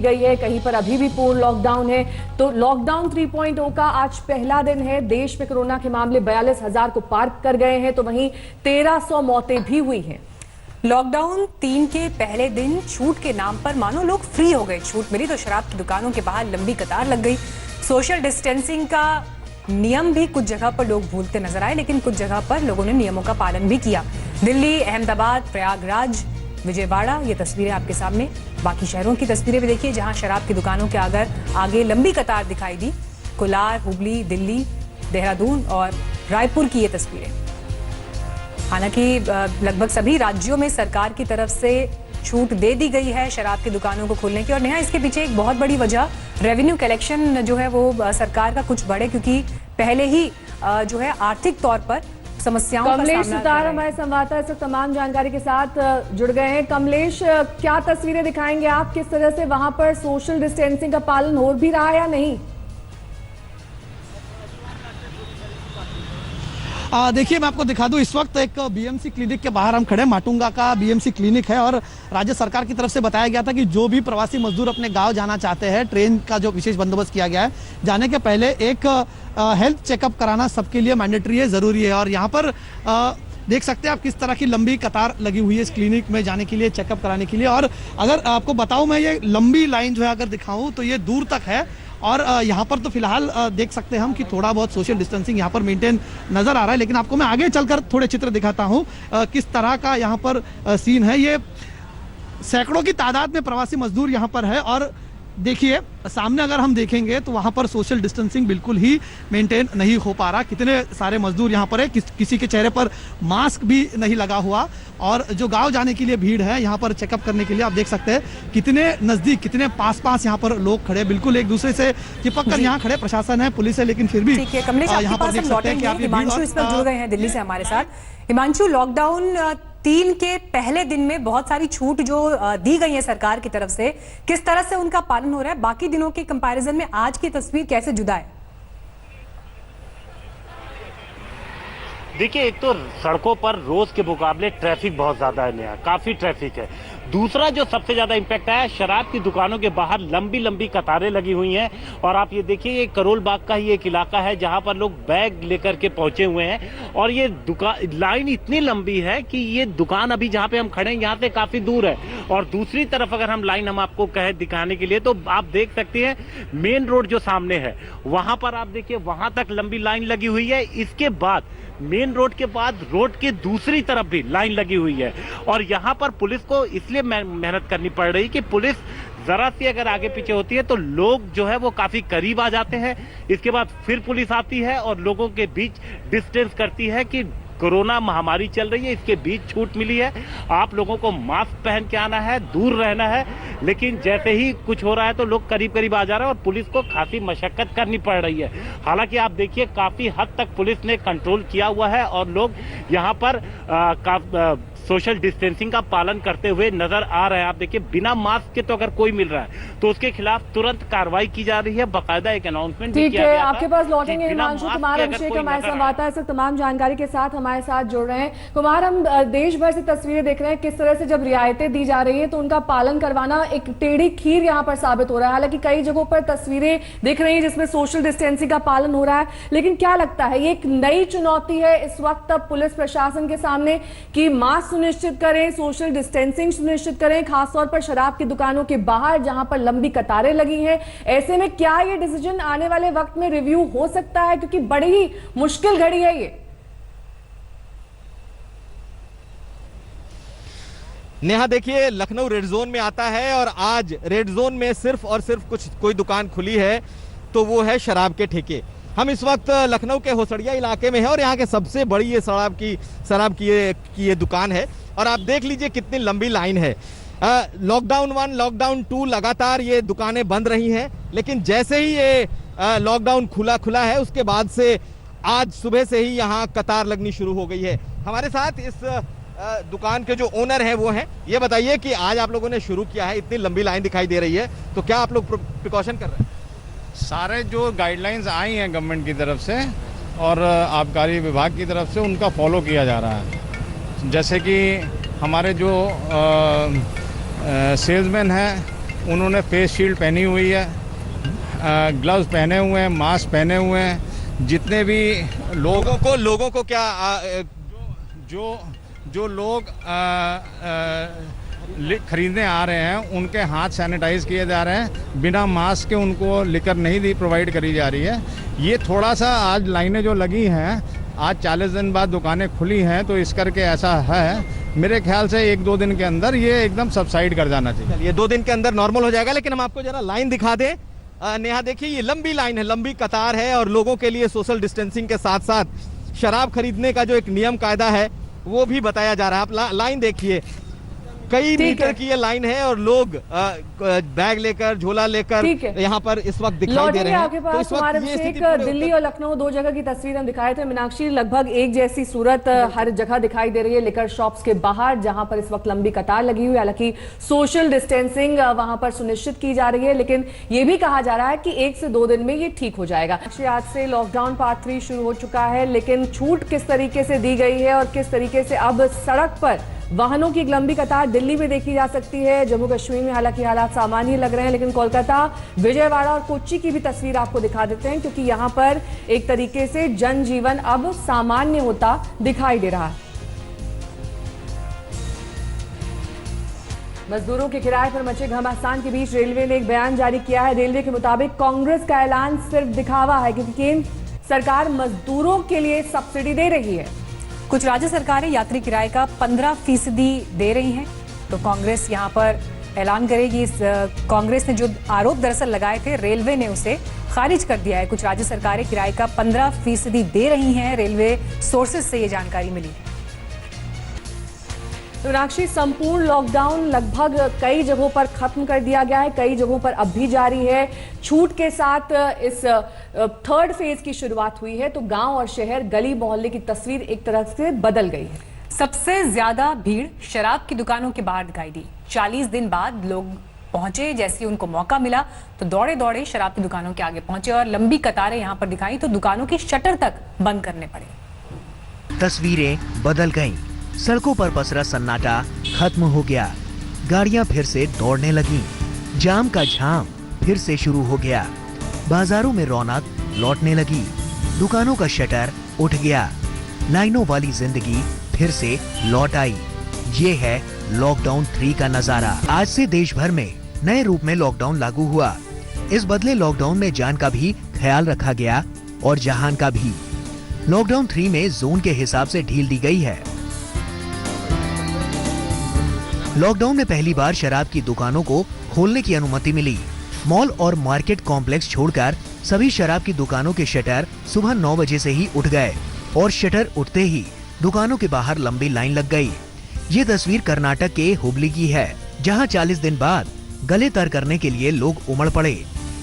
गई है, कहीं पर अभी भी पूर्ण लॉकडाउन है। तो लॉकडाउन 3.0 का आज पहला दिन है। देश में कोरोना के मामले 42,000 को पार कर गए हैं, तो वहीं 1300 मौतें भी हुई हैं। लॉकडाउन 3 के पहले दिन छूट के नाम पर मानो लोग फ्री हो गए। छूट मिली तो शराब की दुकानों के बाहर लंबी कतार लग गई। सोशल डिस्टेंसिंग का नियम भी कुछ जगह पर लोग भूलते नजर आए, लेकिन कुछ जगह पर लोगों ने नियमों का पालन भी किया। दिल्ली, अहमदाबाद, प्रयागराज, विजयवाड़ा, ये तस्वीरें आपके सामने। बाकी शहरों की तस्वीरें भी देखिए, जहां शराब की दुकानों के आगे लंबी कतार दिखाई दी। कोलार, हुबली, दिल्ली, देहरादून और रायपुर की ये तस्वीरें। हालांकि लगभग सभी राज्यों में सरकार की तरफ से छूट दे दी गई है शराब की दुकानों को खोलने की। और नेहा, इसके पीछे एक बहुत बड़ी वजह रेवेन्यू कलेक्शन जो है वो सरकार का कुछ बढ़े, क्योंकि पहले ही जो है आर्थिक तौर पर समस्याओं का कमलेश सुतार हमारे संवाददाता इस वक्त तमाम जानकारी के साथ जुड़ गए हैं। कमलेश, क्या तस्वीरें दिखाएंगे आप, किस तरह से वहां पर सोशल डिस्टेंसिंग का पालन हो भी रहा है या नहीं? देखिए, मैं आपको दिखा दूं, इस वक्त एक बीएमसी क्लिनिक के बाहर हम खड़े हैं। माटुंगा का बीएमसी क्लिनिक है और राज्य सरकार की तरफ से बताया गया था कि जो भी प्रवासी मजदूर अपने गांव जाना चाहते हैं, ट्रेन का जो विशेष बंदोबस्त किया गया है, जाने के पहले एक हेल्थ चेकअप कराना सबके लिए मैंडेटरी है, जरूरी है। और यहाँ पर देख सकते हैं आप किस तरह की लंबी कतार लगी हुई है इस क्लिनिक में जाने के लिए, चेकअप कराने के लिए। और अगर आपको बताऊं, मैं ये लंबी लाइन जो है अगर दिखाऊं तो ये दूर तक है। और यहाँ पर तो फिलहाल देख सकते हैं हम कि थोड़ा बहुत सोशल डिस्टेंसिंग यहाँ पर मेंटेन नजर आ रहा है, लेकिन आपको मैं आगे चलकर थोड़े चित्र दिखाता हूँ किस तरह का यहाँ पर सीन है। ये सैकड़ों की तादाद में प्रवासी मजदूर यहाँ पर है और देखिए सामने अगर हम देखेंगे तो वहां पर सोशल डिस्टेंसिंग बिल्कुल ही मेंटेन नहीं हो पा रहा। कितने सारे मजदूर यहाँ पर है, किसी के चेहरे पर मास्क भी नहीं लगा हुआ। और जो गांव जाने के लिए भीड़ है यहाँ पर चेकअप करने के लिए, आप देख सकते हैं कितने नजदीक, कितने पास यहाँ पर लोग खड़े, बिल्कुल एक दूसरे से चिपक कर यहाँ खड़े। प्रशासन है, पुलिस है, लेकिन फिर भी यहाँ पर देख सकते हैं कि आप हिमांशु इस वक्त जुड़ गए हैं दिल्ली से हमारे साथ। हिमांशु, लॉकडाउन 3 के पहले दिन में बहुत सारी छूट जो दी गई है सरकार की तरफ से, किस तरह से उनका पालन हो रहा है? बाकी दिनों के कंपैरिजन में आज की तस्वीर कैसे जुदा है? देखिए, एक तो सड़कों पर रोज के मुकाबले ट्रैफिक बहुत ज्यादा है, नया काफी ट्रैफिक है। दूसरा जो सबसे ज्यादा इंपैक्ट आया, शराब की दुकानों के बाहर लंबी लंबी कतारें लगी हुई हैं। और आप ये देखिए, ये करोल बाग का ही एक इलाका है जहां पर लोग बैग लेकर के पहुंचे हुए हैं। और ये लाइन इतनी लंबी है कि ये दुकान अभी जहां पे हम खड़े हैं यहाँ से काफी दूर है। और दूसरी तरफ अगर हम लाइन हम आपको कहे दिखाने के लिए, तो आप देख सकते हैं मेन रोड जो सामने है वहां पर आप देखिए वहां तक लंबी लाइन लगी हुई है। इसके बाद मेन रोड के बाद रोड के दूसरी तरफ भी लाइन लगी हुई है। और यहाँ पर पुलिस को इसलिए मेहनत करनी पड़ रही कि पुलिस जरा सी अगर आगे पीछे होती है तो लोग जो है वो काफी करीब आ जाते हैं। इसके बाद फिर पुलिस आती है और लोगों के बीच डिस्टेंस करती है कि कोरोना महामारी चल रही है, इसके बीच छूट मिली है, आप लोगों को मास्क पहन के आना है, दूर रहना है। लेकिन जैसे ही कुछ हो रहा है तो लोग करीब करीब आ जा रहे हैं और पुलिस को काफी मशक्कत करनी पड़ रही है। हालांकि आप देखिए काफी हद तक पुलिस ने कंट्रोल किया हुआ है और लोग यहाँ पर सोशल डिस्टेंसिंग का पालन करते हुए नजर आ रहे हैं। आप देखिए, बिना मास्क के तो अगर कोई मिल रहा है तो उसके खिलाफ तुरंत कार्रवाई की जा रही है। बाकायदा एक अनाउंसमेंट भी किया गया था। आपके पास लौटेंगे हिमांशु। कुमार अभिषेक हमारे संवाददाता इस तमाम जानकारी के साथ हमारे साथ जुड़ रहे हैं। कुमार, हम देश भर से तस्वीरें देख रहे हैं किस तरह से जब रियायतें दी जा रही है तो उनका पालन करवाना एक टेढ़ी खीर यहाँ पर साबित हो रहा है। हालांकि कई जगहों पर तस्वीरें दिख रही है जिसमें सोशल डिस्टेंसिंग का पालन हो रहा है, लेकिन क्या लगता है ये एक नई चुनौती है इस वक्त अब पुलिस प्रशासन के सामने कि मास्क सुनिश्चित करें, सोशल डिस्टेंसिंग सुनिश्चित करें, खासतौर पर शराब की दुकानों के बाहर जहां पर लंबी कतारें लगी हैं। ऐसे में क्या ये डिसीजन आने वाले वक्त में रिव्यू हो सकता है, क्योंकि बड़ी ही मुश्किल घड़ी है ये? नेहा, देखिए, लखनऊ रेड जोन में आता है और आज रेड जोन में सिर्फ और सिर्फ कोई दुकान खुली है तो वो है शराब के ठेके। हम इस वक्त लखनऊ के होसड़िया इलाके में है और यहाँ के सबसे बड़ी ये शराब की ये दुकान है। और आप देख लीजिए कितनी लंबी लाइन है। लॉकडाउन 1, लॉकडाउन 2 लगातार ये दुकानें बंद रही हैं, लेकिन जैसे ही ये लॉकडाउन खुला है उसके बाद से आज सुबह से ही यहाँ कतार लगनी शुरू हो गई है। हमारे साथ इस दुकान के जो ओनर हैं वो हैं। ये बताइए कि आज आप लोगों ने शुरू किया है, इतनी लंबी लाइन दिखाई दे रही है, तो क्या आप लोग प्रिकॉशन कर रहे हैं? सारे जो गाइडलाइंस आई हैं गवर्नमेंट की तरफ से और आबकारी विभाग की तरफ से, उनका फॉलो किया जा रहा है। जैसे कि हमारे जो सेल्समैन हैं उन्होंने फेस शील्ड पहनी हुई है, ग्लव्स पहने हुए हैं, मास्क पहने हुए हैं। जितने भी लोगों को क्या जो लोग खरीदने आ रहे हैं उनके हाथ सैनिटाइज किए जा रहे हैं। बिना मास्क के उनको लिकर नहीं प्रोवाइड करी जा रही है। ये थोड़ा सा आज लाइनें जो लगी हैं, आज 40 दिन बाद दुकानें खुली हैं, तो इस करके ऐसा है। मेरे ख्याल से 1-2 दिन के अंदर ये एकदम सबसाइड कर जाना चाहिए। ये 2 दिन के अंदर नॉर्मल हो जाएगा। लेकिन हम आपको जरा लाइन दिखा दें। नेहा देखिए, ये लंबी लाइन है, लंबी कतार है और लोगों के लिए सोशल डिस्टेंसिंग के साथ साथ शराब खरीदने का जो एक नियम कायदा है वो भी बताया जा रहा है। आप लाइन देखिए, कई मीटर की ये लाइन है और लोग बैग लेकर, झोला लेकर यहाँ पर इस वक्त दिखाई दे रहे हैं। आपके पास कुमारम शेख, दिल्ली और लखनऊ 2 जगह की तस्वीर हम दिखाए थे। मीनाक्षी, लगभग एक जैसी सूरत हर जगह दिखाई दे रही है लिकर शॉप्स के बाहर, जहां पर इस वक्त लंबी कतार लगी हुई है। हालांकि सोशल डिस्टेंसिंग वहां पर सुनिश्चित की जा रही है, लेकिन ये भी कहा जा रहा है कि 1 से 2 दिन में ये ठीक हो जाएगा। आज से लॉकडाउन पार्ट 3 शुरू हो चुका है, लेकिन छूट किस तरीके से दी गई है और किस तरीके से अब सड़क पर वाहनों की एक लंबी कतार दिल्ली में देखी जा सकती है। जम्मू कश्मीर में हालांकि हालात सामान्य लग रहे हैं, लेकिन कोलकाता, विजयवाड़ा और कोच्चि की भी तस्वीर आपको दिखा देते हैं, क्योंकि यहां पर एक तरीके से जनजीवन अब सामान्य होता दिखाई दे रहा है। मजदूरों के किराए पर मचे घमासान के बीच रेलवे ने एक बयान जारी किया है। रेलवे के मुताबिक कांग्रेस का ऐलान सिर्फ दिखावा है, क्योंकि केंद्र सरकार मजदूरों के लिए सब्सिडी दे रही है। कुछ राज्य सरकारें यात्री किराए का 15% दे रही हैं, तो कांग्रेस यहां पर ऐलान करेगी। कांग्रेस ने जो आरोप दरअसल लगाए थे, रेलवे ने उसे खारिज कर दिया है। कुछ राज्य सरकारें किराए का 15% दे रही हैं, रेलवे सोर्सेज से ये जानकारी मिली है। मीनाक्षी, संपूर्ण लॉकडाउन लगभग कई जगहों पर खत्म कर दिया गया है, कई जगहों पर अब भी जारी है। छूट के साथ इस 3rd फेज की शुरुआत हुई है, तो गांव और शहर, गली मोहल्ले की तस्वीर एक तरह से बदल गई है। सबसे ज्यादा भीड़ शराब की दुकानों के बाहर दिखाई दी। 40 दिन बाद लोग पहुंचे, जैसे उनको मौका मिला तो दौड़े दौड़े शराब की दुकानों के आगे पहुंचे और लंबी कतारें यहां पर दिखाई, तो दुकानों की शटर तक बंद करने पड़े। तस्वीरें बदल गईं। सड़कों पर पसरा सन्नाटा खत्म हो गया। गाड़ियां फिर से दौड़ने लगीं। जाम का झाम फिर से शुरू हो गया। बाजारों में रौनक लौटने लगी। दुकानों का शटर उठ गया। लाइनों वाली जिंदगी फिर से लौट आई। ये है लॉकडाउन 3 का नजारा। आज से देश भर में नए रूप में लॉकडाउन लागू हुआ। इस बदले लॉकडाउन में जान का भी ख्याल रखा गया और जहान का भी। लॉकडाउन 3 में जोन के हिसाब से ढील दी गई है। लॉकडाउन में पहली बार शराब की दुकानों को खोलने की अनुमति मिली। मॉल और मार्केट कॉम्प्लेक्स छोड़कर सभी शराब की दुकानों के शटर सुबह 9 बजे से ही उठ गए और शटर उठते ही दुकानों के बाहर लंबी लाइन लग गई। ये तस्वीर कर्नाटक के हुबली की है, जहां 40 दिन बाद गले तर करने के लिए लोग उमड़ पड़े।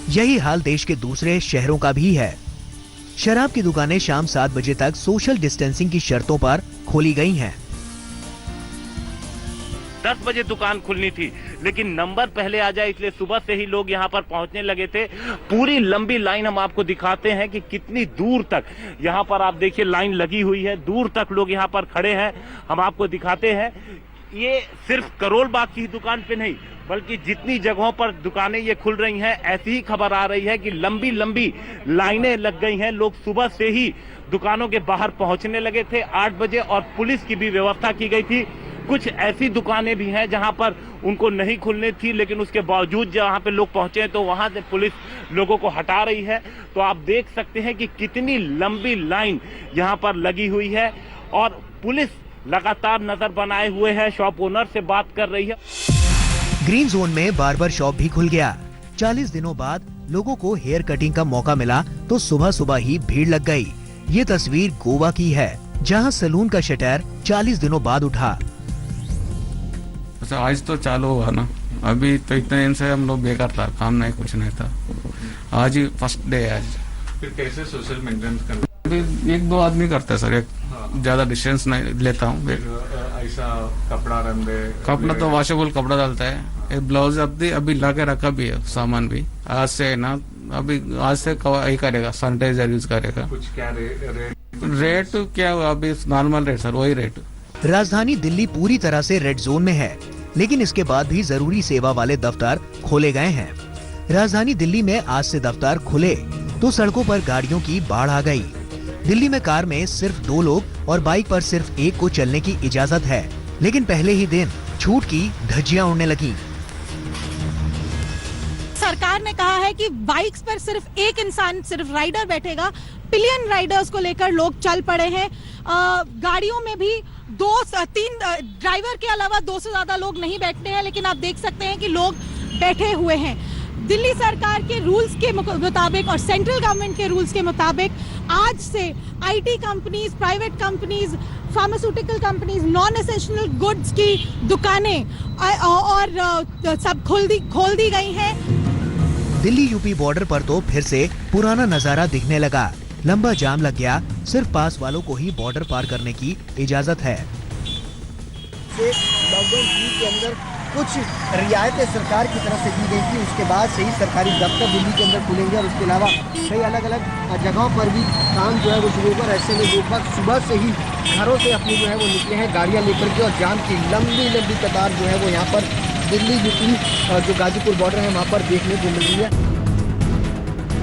यही हाल देश के दूसरे शहरों का भी है। शराब की दुकानें शाम 7 बजे तक सोशल डिस्टेंसिंग की शर्तों पर खोली गई हैं। 10 बजे दुकान खुलनी थी, लेकिन नंबर पहले आ जाए इसलिए सुबह से ही लोग यहां पर पहुंचने लगे थे। पूरी लंबी लाइन हम आपको दिखाते हैं कि कितनी दूर तक यहां पर आप देखिए लाइन लगी हुई है। दूर तक लोग यहां पर खड़े हैं, हम आपको दिखाते हैं। ये सिर्फ करोल बाग की दुकान पे नहीं, बल्कि जितनी जगहों पर दुकानें ये खुल रही हैं, ऐसी ही खबर आ रही है कि लंबी लंबी लाइनें लग गई हैं। लोग सुबह से ही दुकानों के बाहर पहुंचने लगे थे 8 बजे, और पुलिस की भी व्यवस्था की गई थी। कुछ ऐसी दुकानें भी हैं जहां पर उनको नहीं खुलनी थी, लेकिन उसके बावजूद जहां पे लोग पहुंचे हैं तो वहां से पुलिस लोगों को हटा रही है। तो आप देख सकते हैं कि कितनी लंबी लाइन यहां पर लगी हुई है और पुलिस लगातार नजर बनाए हुए है, शॉप ओनर से बात कर रही है। ग्रीन जोन में बार्बर शॉप भी खुल गया। 40 दिनों बाद लोगों को हेयर कटिंग का मौका मिला तो सुबह सुबह ही भीड़ लग गई। ये तस्वीर गोवा की है, जहां सैलून का शटर 40 दिनों बाद उठा। आज तो चालू हुआ ना, अभी तो इतने दिन से हम लोग बेकार था, काम नहीं कुछ नहीं था। आज ही फर्स्ट डे है। आज फिर कैसे सोशल मेंटेन करना? अभी 1-2 आदमी करते हैं सर, एक ज्यादा डिस्टेंस नहीं लेता हूँ। ऐसा कपड़ा रंग दे, कपड़ा तो वॉशेबल कपड़ा डालता है। एक ब्लाउज अभी ला के रखा भी है, सामान भी आज से ना, अभी आज से यही करेगा, सैनिटाइजर यूज करेगा। कुछ क्या रेट क्या हुआ? अभी नॉर्मल रेट सर, वही रेट। राजधानी दिल्ली पूरी तरह से रेड जोन में है, लेकिन इसके बाद भी जरूरी सेवा वाले दफ्तर खोले गए हैं। राजधानी दिल्ली में आज से दफ्तर खुले तो सड़कों पर गाड़ियों की बाढ़ आ गई। दिल्ली में कार में सिर्फ 2 लोग और बाइक पर सिर्फ 1 को चलने की इजाजत है, लेकिन पहले ही दिन छूट की धज्जियां उड़ने लगी। सरकार ने कहा है कि बाइक्स पर सिर्फ 1 इंसान, सिर्फ राइडर बैठेगा। पिलियन राइडर्स को लेकर लोग चल पड़े हैं। गाड़ियों में भी 2-3 ड्राइवर के अलावा 2 से ज्यादा लोग नहीं बैठते हैं, लेकिन आप देख सकते हैं कि लोग बैठे हुए हैं। दिल्ली सरकार के रूल्स के मुताबिक और सेंट्रल गवर्नमेंट के रूल्स के मुताबिक आज से IT companies, private companies, pharmaceutical companies, non essential goods की दुकानें और सब खोल दी गई हैं। दिल्ली यूपी बॉर्डर पर तो फिर से पुराना नजारा दिखने लगा। लंबा जाम लग गया, सिर्फ पास वालों को ही बॉर्डर पार करने की इजाजत है। लॉकडाउन के अंदर कुछ रियायतें सरकार की तरफ से दी गई थी, उसके बाद से ही सरकारी दफ्तर दिल्ली के अंदर खुलेंगे और उसके अलावा कई अलग अलग जगहों पर भी काम जो है वो शुरू होगा। ऐसे में लोग सुबह से ही घरों से अपनी जो है वो निकले हैं गाड़ियां लेकर के, और जाम की लंबी लंबी कतार जो है वो यहाँ पर दिल्ली यूपी जो गाजीपुर बॉर्डर है वहाँ पर देखने को मिल रही है।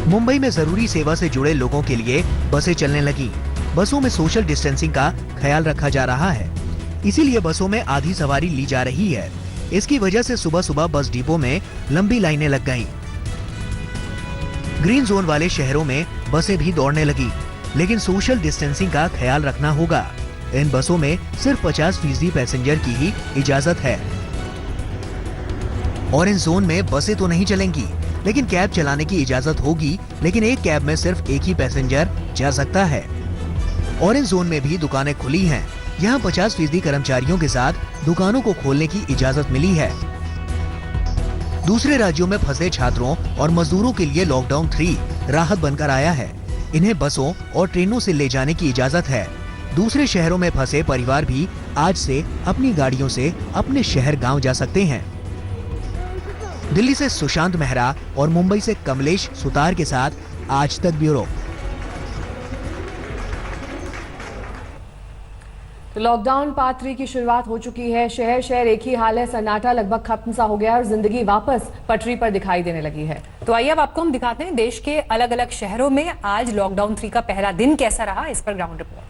मुंबई में जरूरी सेवा से जुड़े लोगों के लिए बसें चलने लगी। बसों में सोशल डिस्टेंसिंग का ख्याल रखा जा रहा है, इसीलिए बसों में आधी सवारी ली जा रही है। इसकी वजह से सुबह सुबह बस डिपो में लंबी लाइनें लग गईं। ग्रीन जोन वाले शहरों में बसें भी दौड़ने लगी, लेकिन सोशल डिस्टेंसिंग का ख्याल रखना होगा। इन बसों में सिर्फ 50% पैसेंजर की ही इजाजत है। ऑरेंज जोन में बसें तो नहीं चलेंगी, लेकिन कैब चलाने की इजाजत होगी, लेकिन एक कैब में सिर्फ 1 ही पैसेंजर जा सकता है। ऑरेंज जोन में भी दुकानें खुली हैं। यहाँ 50% कर्मचारियों के साथ दुकानों को खोलने की इजाजत मिली है। दूसरे राज्यों में फंसे छात्रों और मजदूरों के लिए लॉकडाउन 3 राहत बनकर आया है। इन्हें बसों और ट्रेनों से ले जाने की इजाजत है। दूसरे शहरों में फंसे परिवार भी आज से अपनी गाड़ियों से अपने शहर गांव जा सकते हैं। दिल्ली से सुशांत मेहरा और मुंबई से कमलेश सुतार के साथ आज तक ब्यूरो। तो लॉकडाउन पार्ट 3 की शुरुआत हो चुकी है। शहर शहर एक ही हाल है, सन्नाटा लगभग खत्म सा हो गया और जिंदगी वापस पटरी पर दिखाई देने लगी है। तो आइए अब आपको हम दिखाते हैं देश के अलग अलग शहरों में आज लॉकडाउन 3 का पहला दिन कैसा रहा, इस पर ग्राउंड रिपोर्ट।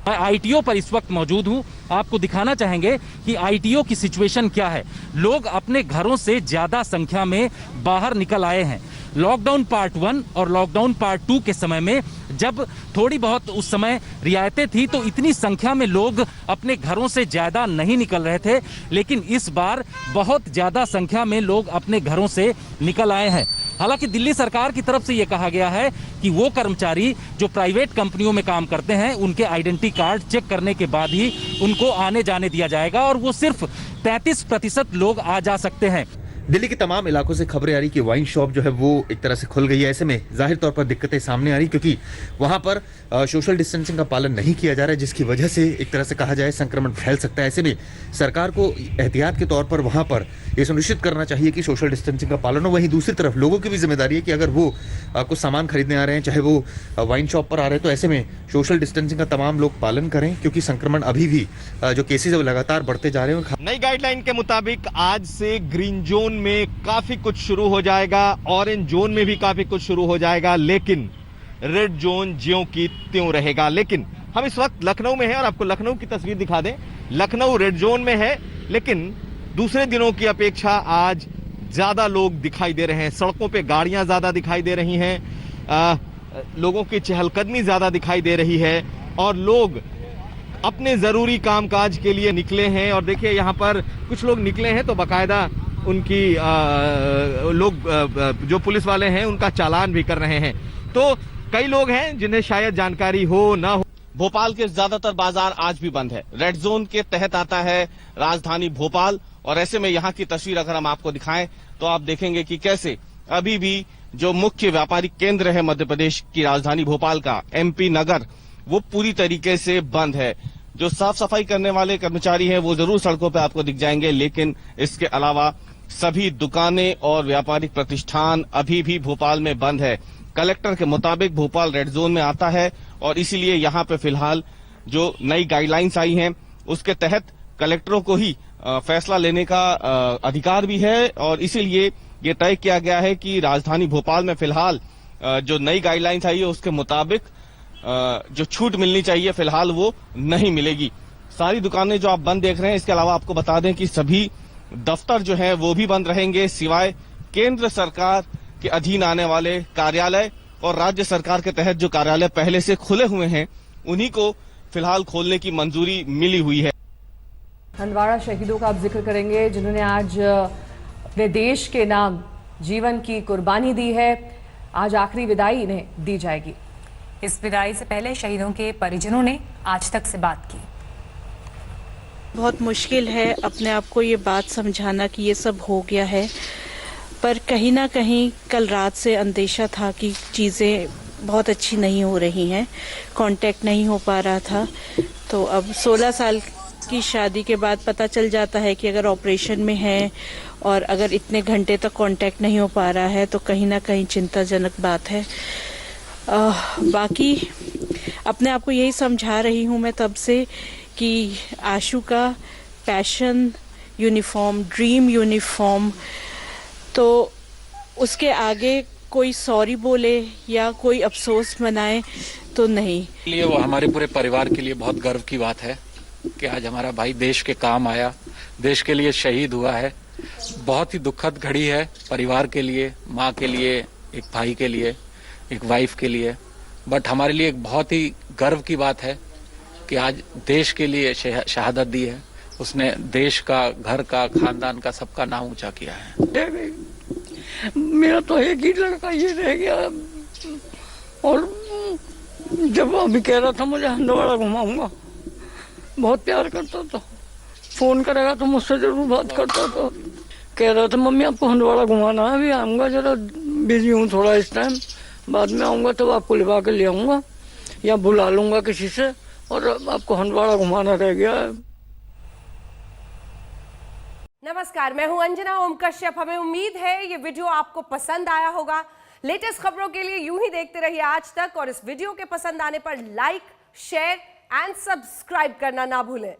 मैं आईटीओ पर इस वक्त मौजूद हूं, आपको दिखाना चाहेंगे कि आईटीओ की सिचुएशन क्या है। लोग अपने घरों से ज्यादा संख्या में बाहर निकल आए हैं। लॉकडाउन पार्ट 1 और लॉकडाउन पार्ट 2 के समय में जब थोड़ी बहुत उस समय रियायतें थी तो इतनी संख्या में लोग अपने घरों से ज्यादा नहीं निकल रहे थे, लेकिन इस बार बहुत ज्यादा संख्या में लोग अपने घरों से निकल आए हैं। हालांकि दिल्ली सरकार की तरफ से यह कहा गया है कि वो कर्मचारी जो प्राइवेट कंपनियों में काम करते हैं उनके आइडेंटिटी कार्ड चेक करने के बाद ही उनको आने जाने दिया जाएगा और वो सिर्फ 33% लोग आ जा सकते हैं। दिल्ली के तमाम इलाकों से खबरें आ रही कि वाइन शॉप जो है वो एक तरह से खुल गई है। ऐसे में जाहिर तौर पर दिक्कतें सामने आ रही क्योंकि वहां पर सोशल डिस्टेंसिंग का पालन नहीं किया जा रहा है, जिसकी वजह से एक तरह से कहा जाए संक्रमण फैल सकता है। ऐसे में सरकार को एहतियात के तौर पर वहां पर यह सुनिश्चित करना चाहिए कि सोशल डिस्टेंसिंग का पालन हो। वहीं दूसरी तरफ लोगों की भी जिम्मेदारी है कि अगर वो कुछ सामान खरीदने आ रहे हैं, चाहे वो वाइन शॉप पर आ रहे हैं, तो ऐसे में सोशल डिस्टेंसिंग का तमाम लोग पालन करें, क्योंकि संक्रमण अभी भी जो केसेज है वो लगातार बढ़ते जा रहे हैं। नई गाइडलाइन के मुताबिक आज से ग्रीन जोन में काफी कुछ शुरू हो जाएगा, ऑरेंज जोन में भी काफी कुछ शुरू हो जाएगा, लेकिन रेड जोन ज्यों की त्यों रहेगा। लेकिन हम इस वक्त लखनऊ में हैं और आपको लखनऊ की तस्वीर दिखा दें। लखनऊ रेड जोन में है, लेकिन दूसरे दिनों की अपेक्षा आज ज्यादा लोग दिखाई दे रहे हैं। सड़कों पे गाड़ियां ज्यादा दिखाई दे रही हैं, लोगों की चहलकदमी ज्यादा दिखाई दे रही है और लोग अपने जरूरी कामकाज के लिए निकले हैं। और देखिए यहाँ पर कुछ लोग निकले हैं तो बाकायदा उनकी लोग जो पुलिस वाले हैं उनका चालान भी कर रहे हैं। तो कई लोग हैं जिन्हें शायद जानकारी हो ना हो। भोपाल के ज्यादातर बाजार आज भी बंद है। रेड जोन के तहत आता है राजधानी भोपाल और ऐसे में यहाँ की तस्वीर अगर हम आपको दिखाएं तो आप देखेंगे कि कैसे अभी भी जो मुख्य व्यापारिक केंद्र है मध्य प्रदेश की राजधानी भोपाल का, एमपी नगर, वो पूरी तरीके से बंद है। जो साफ सफाई करने वाले कर्मचारी हैं वो जरूर सड़कों पर आपको दिख जाएंगे, लेकिन इसके अलावा सभी दुकानें और व्यापारिक प्रतिष्ठान अभी भी भोपाल में बंद है। कलेक्टर के मुताबिक भोपाल रेड जोन में आता है और इसीलिए यहाँ पे फिलहाल जो नई गाइडलाइंस आई हैं उसके तहत कलेक्टरों को ही फैसला लेने का अधिकार भी है और इसीलिए ये तय किया गया है कि राजधानी भोपाल में फिलहाल जो नई गाइडलाइंस आई है उसके मुताबिक जो छूट मिलनी चाहिए फिलहाल वो नहीं मिलेगी। सारी दुकानें जो आप बंद देख रहे हैं, इसके अलावा आपको बता दें कि सभी दफ्तर जो हैं वो भी बंद रहेंगे, सिवाय केंद्र सरकार के अधीन आने वाले कार्यालय और राज्य सरकार के तहत जो कार्यालय पहले से खुले हुए हैं उन्हीं को फिलहाल खोलने की मंजूरी मिली हुई है। हंदवाड़ा शहीदों का आप जिक्र करेंगे जिन्होंने आज अपने देश के नाम जीवन की कुर्बानी दी है। आज आखिरी विदाई इन्हें दी जाएगी। इस विदाई से पहले शहीदों के परिजनों ने आज तक से बात की। बहुत मुश्किल है अपने आप को ये बात समझाना कि ये सब हो गया है, पर कहीं ना कहीं कल रात से अंदेशा था कि चीज़ें बहुत अच्छी नहीं हो रही हैं, कांटेक्ट नहीं हो पा रहा था। तो अब 16 साल की शादी के बाद पता चल जाता है कि अगर ऑपरेशन में है और अगर इतने घंटे तक कांटेक्ट नहीं हो पा रहा है तो कहीं ना कहीं चिंताजनक बात है। बाकी अपने आप को यही समझा रही हूँ मैं तब से कि आशु का पैशन यूनिफॉर्म, ड्रीम यूनिफॉर्म, तो उसके आगे कोई सॉरी बोले या कोई अफसोस मनाए तो नहीं। लिए वो हमारे पूरे परिवार के लिए बहुत गर्व की बात है कि आज हमारा भाई देश के काम आया, देश के लिए शहीद हुआ है। बहुत ही दुखद घड़ी है परिवार के लिए, माँ के लिए, एक भाई के लिए, एक वाइफ के लिए, बट हमारे लिए एक बहुत ही गर्व की बात है कि आज देश के लिए शहादत दी है। उसने देश का, घर का, खानदान का, सबका नाम ऊंचा किया है। मेरा तो एक ही लड़का ये रह गया और जब अभी कह रहा था मुझे हंदवाड़ा घुमाऊंगा, बहुत प्यार करता था, फोन करेगा तो मुझसे जरूर बात करता था। कह रहा था मम्मी आपको हंदवाड़ा घुमाना है, अभी आऊंगा, जरा बिजी हूँ थोड़ा इस टाइम, बाद में आऊंगा तो आपको लिवा के ले आऊंगा या बुला लूंगा किसी से, और आपको हंदवाड़ा घुमाना रह गया है। नमस्कार, मैं हूं अंजना ओम कश्यप। हमें उम्मीद है ये वीडियो आपको पसंद आया होगा। लेटेस्ट खबरों के लिए यूं ही देखते रहिए आज तक, और इस वीडियो के पसंद आने पर लाइक, शेयर एंड सब्सक्राइब करना ना भूलें।